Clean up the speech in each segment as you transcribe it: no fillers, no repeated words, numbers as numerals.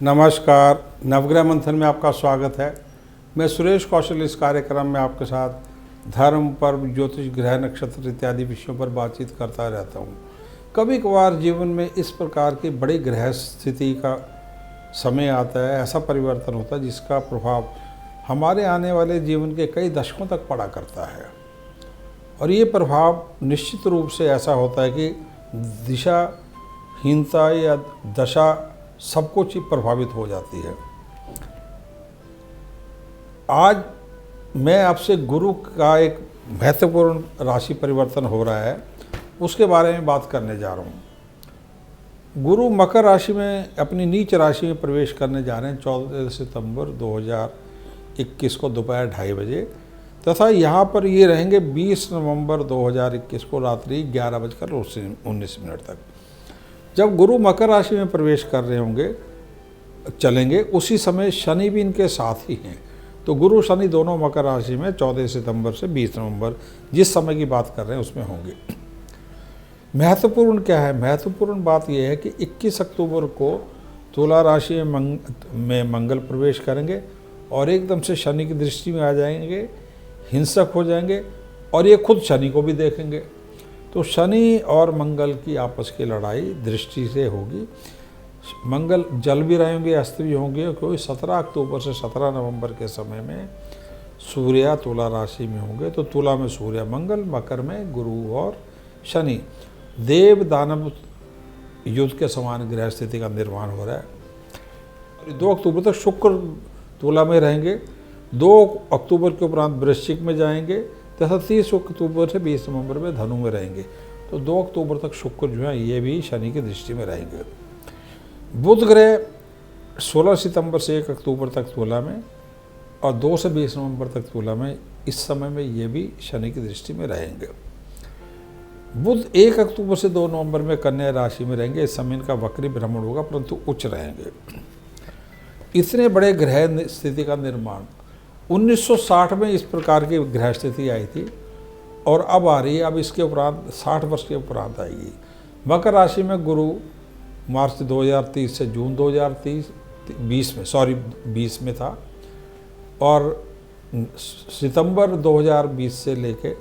नमस्कार, नवग्रह मंथन में आपका स्वागत है। मैं सुरेश कौशल इस कार्यक्रम में आपके साथ धर्म, पर्व, ज्योतिष, ग्रह, नक्षत्र इत्यादि विषयों पर बातचीत करता रहता हूँ। कभी कभार जीवन में इस प्रकार की बड़ी ग्रह स्थिति का समय आता है, ऐसा परिवर्तन होता है जिसका प्रभाव हमारे आने वाले जीवन के कई दशकों तक पड़ा करता है। और ये प्रभाव निश्चित रूप से ऐसा होता है कि दिशाहीनता या दशा सब कुछ ही प्रभावित हो जाती है। आज मैं आपसे गुरु का एक महत्वपूर्ण राशि परिवर्तन हो रहा है, उसके बारे में बात करने जा रहा हूँ। गुरु मकर राशि में अपनी नीच राशि में प्रवेश करने जा रहे हैं 14 सितंबर 2021 को दोपहर 2:30 बजे, तथा यहाँ पर ये रहेंगे 20 नवंबर 2021 को रात्रि 11:19 तक। जब गुरु मकर राशि में प्रवेश कर रहे होंगे चलेंगे, उसी समय शनि भी इनके साथ ही हैं। तो गुरु शनि दोनों मकर राशि में 14 सितंबर से 20 नवंबर जिस समय की बात कर रहे हैं उसमें होंगे। महत्वपूर्ण क्या है? महत्वपूर्ण बात यह है कि 21 अक्टूबर को तुला राशि में मंगल प्रवेश करेंगे और एकदम से शनि की दृष्टि में आ जाएंगे, हिंसक हो जाएंगे और ये खुद शनि को भी देखेंगे। तो शनि और मंगल की आपस की लड़ाई दृष्टि से होगी। मंगल जल भी रहेंगे, अस्त भी होंगे, क्योंकि 17 अक्टूबर से 17 नवंबर के समय में सूर्य तुला राशि में होंगे। तो तुला में सूर्य मंगल, मकर में गुरु और शनि, देव दानव युद्ध के समान ग्रह स्थिति का निर्माण हो रहा है। 2 अक्टूबर तक शुक्र तुला में रहेंगे, 2 अक्टूबर के उपरांत वृश्चिक में जाएंगे तथा 30 अक्टूबर से 20 नवंबर में धनु में रहेंगे। तो 2 अक्टूबर तक शुक्र जो है ये भी शनि की दृष्टि में रहेंगे। बुध ग्रह 16 सितंबर से 1 अक्टूबर तक तुला में और 2 से 20 नवंबर तक तुला में, इस समय में ये भी शनि की दृष्टि में रहेंगे। बुध 1 अक्टूबर से 2 नवंबर में कन्या राशि में रहेंगे। इस समय इनका वक्री भ्रमण होगा परंतु उच्च रहेंगे। इतने बड़े ग्रह स्थिति का निर्माण 1960 में इस प्रकार की ग्रह स्थिति आई थी और अब आ रही है। अब इसके उपरांत 60 वर्ष के उपरांत आएगी। मकर राशि में गुरु मार्च 2030 से जून 2020 में था और सितंबर 2020 से लेके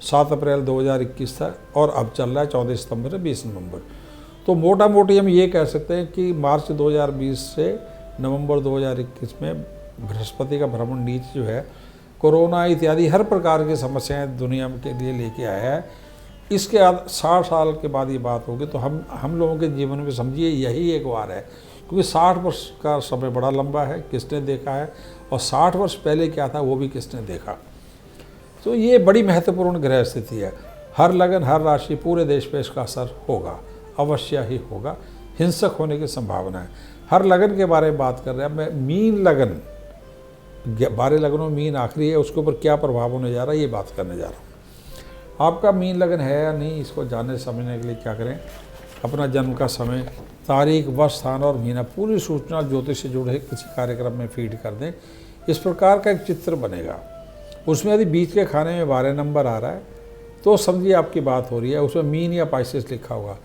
7 अप्रैल 2021 था और अब चल रहा है 14 सितंबर से 20 नवंबर। तो मोटा मोटी हम ये कह सकते हैं कि मार्च 2020 से नवंबर 2021 में बृहस्पति का भ्रमण नीच जो है कोरोना इत्यादि हर प्रकार की समस्याएं दुनिया के लिए लेके आया है। इसके 60 साल के बाद ये बात होगी तो हम लोगों के जीवन में समझिए यही एक बार है, क्योंकि 60 वर्ष का समय बड़ा लंबा है, किसने देखा है, और 60 वर्ष पहले क्या था वो भी किसने देखा। तो ये बड़ी महत्वपूर्ण ग्रह स्थिति है। हर लगन, हर राशि, पूरे देश पे इसका असर होगा, अवश्य ही होगा। हिंसक होने की संभावना है। हर लगन के बारे में बात कर रहे हैं। मैं मीन लगन, 12 लगनों में मीन आखिरी है, उसके ऊपर क्या प्रभाव होने जा रहा है ये बात करने जा रहा हूँ। आपका मीन लगन है या नहीं, इसको जानने समझने के लिए क्या करें, अपना जन्म का समय, तारीख, वर्ष, स्थान और महीना, पूरी सूचना ज्योतिष से जुड़े किसी कार्यक्रम में फीड कर दें। इस प्रकार का एक चित्र बनेगा। उसमें यदि बीच के खाने में 12 नंबर आ रहा है तो समझिए आपकी बात हो रही है। उसमें मीन या पाइसेस लिखा होगा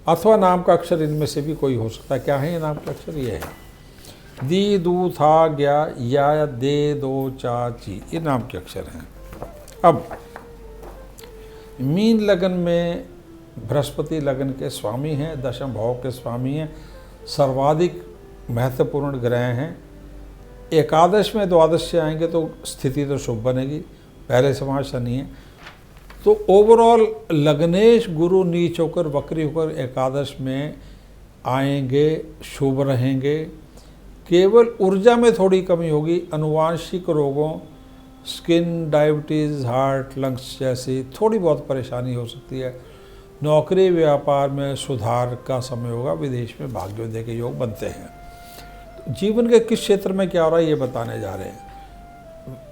अथवा नाम का अक्षर इनमें से भी कोई हो सकता है। क्या है ये नाम का अक्षर? ये है दी, दू, था, ग्या, या, दे, दो, चा, ची, ये नाम के अक्षर हैं। अब मीन लगन में बृहस्पति लगन के स्वामी हैं, दशम भाव के स्वामी हैं, सर्वाधिक महत्वपूर्ण ग्रह हैं। एकादश में द्वादश से आएंगे तो स्थिति तो शुभ बनेगी, पहले समाज शनि है। तो ओवरऑल लग्नेश गुरु नीच होकर वक्री होकर एकादश में आएंगे, शुभ रहेंगे। केवल ऊर्जा में थोड़ी कमी होगी। अनुवांशिक रोगों, स्किन, डायबिटीज़, हार्ट, लंग्स जैसी थोड़ी बहुत परेशानी हो सकती है। नौकरी व्यापार में सुधार का समय होगा। विदेश में भाग्योदय के योग बनते हैं। तो जीवन के किस क्षेत्र में क्या हो रहा है ये बताने जा रहे हैं।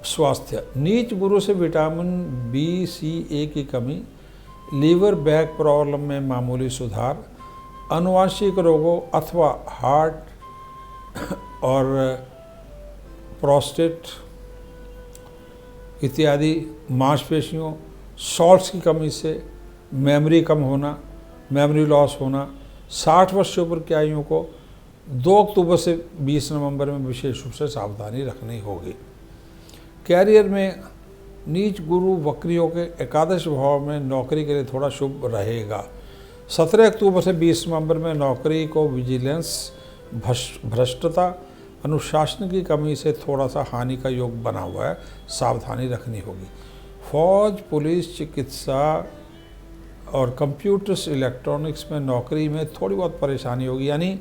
स्वास्थ्य, नीच गुरु से विटामिन बी, सी, ए की कमी, लीवर, बैक प्रॉब्लम में मामूली सुधार, अनुवांशिक रोगों अथवा हार्ट और प्रोस्टेट इत्यादि मांसपेशियों, सॉल्ट्स की कमी से मेमोरी कम होना, मेमोरी लॉस होना, 60 वर्ष से ऊपर की आयुओं को 2 अक्टूबर से 20 नवंबर में विशेष रूप से सावधानी रखनी होगी। कैरियर में नीच गुरु वक्रियों के एकादश भाव में नौकरी के लिए थोड़ा शुभ रहेगा। 17 अक्टूबर से 20 नवंबर में नौकरी को विजिलेंस, भ्रष्टता, अनुशासन की कमी से थोड़ा सा हानि का योग बना हुआ है, सावधानी रखनी होगी। फौज, पुलिस, चिकित्सा और कंप्यूटर्स, इलेक्ट्रॉनिक्स में नौकरी में थोड़ी बहुत परेशानी होगी, यानी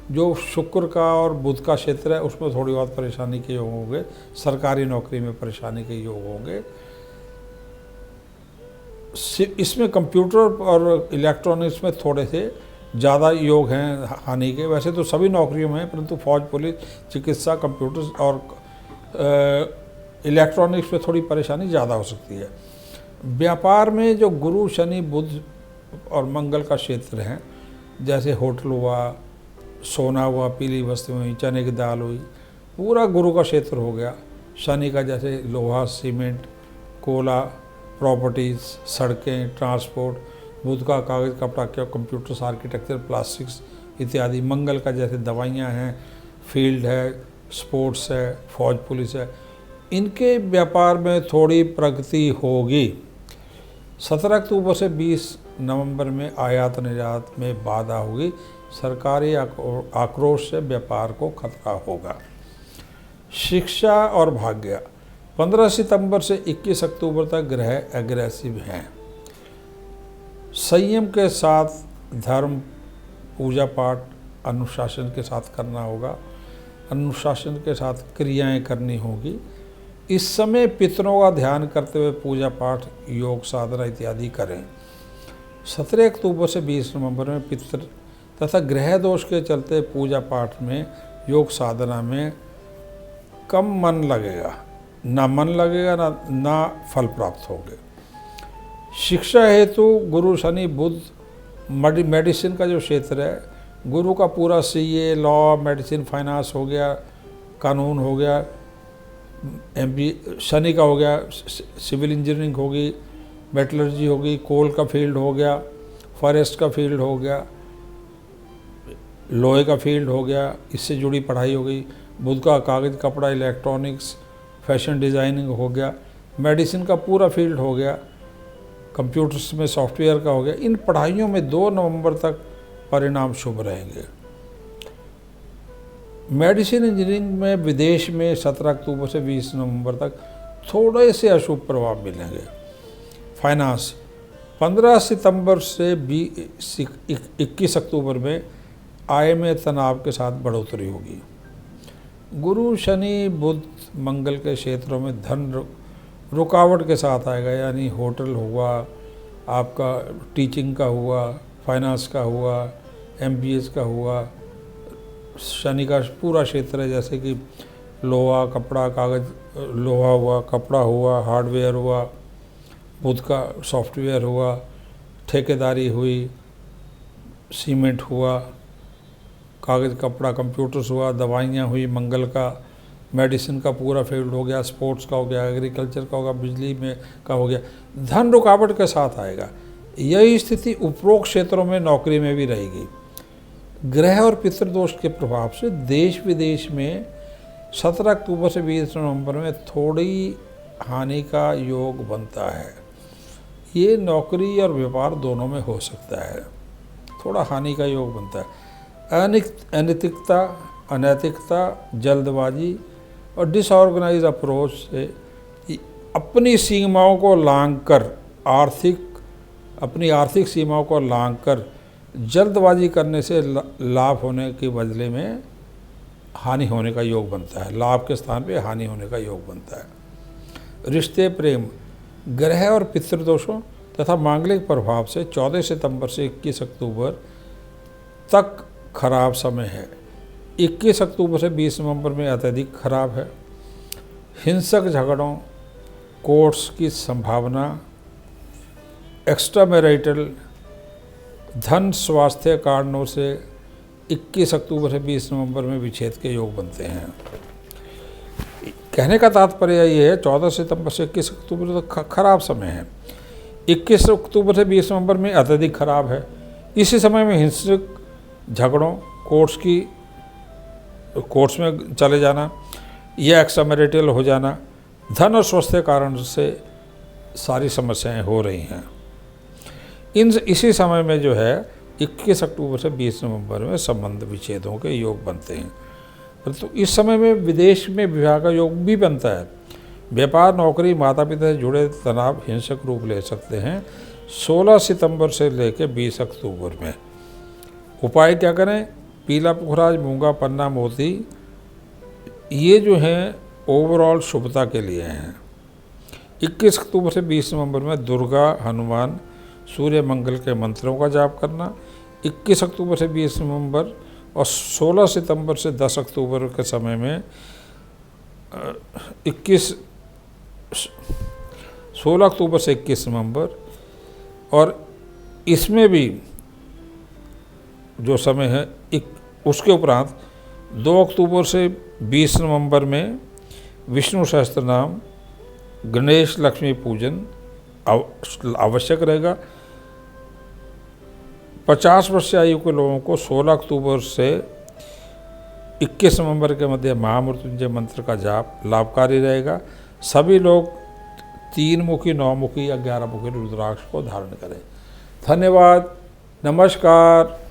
जो शुक्र का और बुध का क्षेत्र है उसमें थोड़ी बहुत परेशानी के योग होंगे। सरकारी नौकरी में परेशानी के योग होंगे। इसमें कंप्यूटर और इलेक्ट्रॉनिक्स में थोड़े से ज़्यादा योग हैं हानि के। वैसे तो सभी नौकरियों में हैं, परंतु फौज, पुलिस, चिकित्सा, कंप्यूटर्स और इलेक्ट्रॉनिक्स में थोड़ी परेशानी ज़्यादा हो सकती है। व्यापार में जो गुरु, शनि, बुध और मंगल का क्षेत्र है, जैसे होटल हुआ, सोना हुआ, पीली वस्तु हुई, चने की दाल हुई, पूरा गुरु का क्षेत्र हो गया। शनि का जैसे लोहा, सीमेंट, कोला, प्रॉपर्टीज़, सड़कें, ट्रांसपोर्ट। बुध का कागज़, कपड़ा, कंप्यूटर्स, आर्किटेक्चर, प्लास्टिक्स इत्यादि। मंगल का जैसे दवाइयाँ हैं, फील्ड है, स्पोर्ट्स है, फौज, पुलिस है। इनके व्यापार में थोड़ी प्रगति होगी। 17 अक्टूबर से 20 नवंबर में आयात निर्यात में बाधा होगी। सरकारी आक्रोश से व्यापार को खतरा होगा। शिक्षा और भाग्य 15 सितंबर से 21 अक्टूबर तक ग्रह एग्रेसिव हैं। संयम के साथ धर्म, पूजा पाठ अनुशासन के साथ करना होगा। अनुशासन के साथ क्रियाएं करनी होगी। इस समय पितरों का ध्यान करते हुए पूजा पाठ, योग साधना इत्यादि करें। 17 अक्टूबर से 20 नवंबर में पितृ तथा ग्रह दोष के चलते पूजा पाठ में, योग साधना में कम मन लगेगा, ना मन लगेगा ना फल प्राप्त होंगे। शिक्षा हेतु गुरु, शनि, बुध, मेडिसिन का जो क्षेत्र है, गुरु का पूरा CA, लॉ, मेडिसिन, फाइनेंस हो गया, कानून हो गया, MBA, शनि का हो गया, सिविल इंजीनियरिंग होगी, मेटलर्जी होगी, कोल का फील्ड हो गया, फॉरेस्ट का फील्ड हो गया, लोहे का फील्ड हो गया, इससे जुड़ी पढ़ाई हो गई। बुध का कागज़, कपड़ा, इलेक्ट्रॉनिक्स, फैशन डिज़ाइनिंग हो गया, मेडिसिन का पूरा फील्ड हो गया, कंप्यूटर्स में सॉफ्टवेयर का हो गया। इन पढ़ाइयों में 2 नवंबर तक परिणाम शुभ रहेंगे। मेडिसिन इंजीनियरिंग में विदेश में 17 अक्टूबर से 20 नवंबर तक थोड़े से अशुभ प्रभाव मिलेंगे। फाइनेंस 15 सितंबर से 21 अक्टूबर में आय में तनाव के साथ बढ़ोतरी होगी। गुरु, शनि, बुध, मंगल के क्षेत्रों में धन रुकावट के साथ आएगा, यानी होटल हुआ, आपका टीचिंग का हुआ, फाइनेंस का हुआ, MBA का हुआ। शनि का पूरा क्षेत्र है, जैसे कि लोहा, कपड़ा, कागज़, लोहा हुआ, कपड़ा हुआ, हार्डवेयर हुआ। बुध का सॉफ्टवेयर हुआ, ठेकेदारी हुई, सीमेंट हुआ, कागज़, कपड़ा, कंप्यूटर्स हुआ, दवाइयाँ हुई। मंगल का मेडिसिन का पूरा फील्ड हो गया, स्पोर्ट्स का हो गया, एग्रीकल्चर का होगा, बिजली में का हो गया। धन रुकावट के साथ आएगा। यही स्थिति उपरोक्त क्षेत्रों में नौकरी में भी रहेगी। ग्रह और पितृदोष के प्रभाव से देश विदेश में 17 अक्टूबर से 20 नवंबर में थोड़ी हानि का योग बनता है। ये नौकरी और व्यापार दोनों में हो सकता है, थोड़ा हानि का योग बनता है। अनैतिकता, जल्दबाजी और डिसऑर्गेनाइज अप्रोच से अपनी सीमाओं को लांघकर अपनी आर्थिक सीमाओं को लांघकर जल्दबाजी करने से लाभ होने के बदले में हानि होने का योग बनता है। लाभ के स्थान पे हानि होने का योग बनता है। रिश्ते, प्रेम, ग्रह और पितृदोषों तथा मांगलिक प्रभाव से 14 सितंबर से 21 अक्टूबर तक खराब समय है। 21 अक्टूबर से 20 नवंबर में अत्यधिक खराब है। हिंसक झगड़ों, कोर्ट्स की संभावना, एक्स्ट्रा मैरिटल, धन, स्वास्थ्य कारणों से 21 अक्टूबर से 20 नवंबर में विच्छेद के योग बनते हैं। कहने का तात्पर्य ये है 14 सितंबर से 21 अक्टूबर तक खराब समय है। 21 अक्टूबर से 20 नवंबर में अत्यधिक खराब है। इसी समय में हिंसक झगड़ों, कोर्ट्स की कोर्ट्स में चले जाना या एक्समैरिटल हो जाना, धन और स्वास्थ्य कारण से सारी समस्याएं हो रही हैं। इसी समय में जो है 21 अक्टूबर से 20 नवंबर में संबंध विच्छेदों के योग बनते हैं। परंतु इस समय में विदेश में विवाह का योग भी बनता है। व्यापार, नौकरी, माता पिता से जुड़े तनाव हिंसक रूप ले सकते हैं 16 सितंबर से लेकर 20 अक्टूबर में। उपाय क्या करें? पीला पुखराज, मूंगा, पन्ना, मोती, ये जो हैं ओवरऑल शुभता के लिए हैं। 21 अक्टूबर से 20 नवंबर में दुर्गा, हनुमान, सूर्य, मंगल के मंत्रों का जाप करना। 21 अक्टूबर से 20 नवंबर और 16 सितंबर से 10 अक्टूबर के समय में 16 अक्टूबर से 21 नवंबर, और इसमें भी जो समय है उसके उपरांत 2 अक्टूबर से 20 नवंबर में विष्णु सहस्त्र नाम, गणेश, लक्ष्मी पूजन आवश्यक रहेगा। 50 वर्ष आयु के लोगों को 16 अक्टूबर से 21 नवंबर के मध्य महामृत्युंजय मंत्र का जाप लाभकारी रहेगा। सभी लोग 3 मुखी, 9 मुखी या 11 मुखी रुद्राक्ष को धारण करें। धन्यवाद। नमस्कार।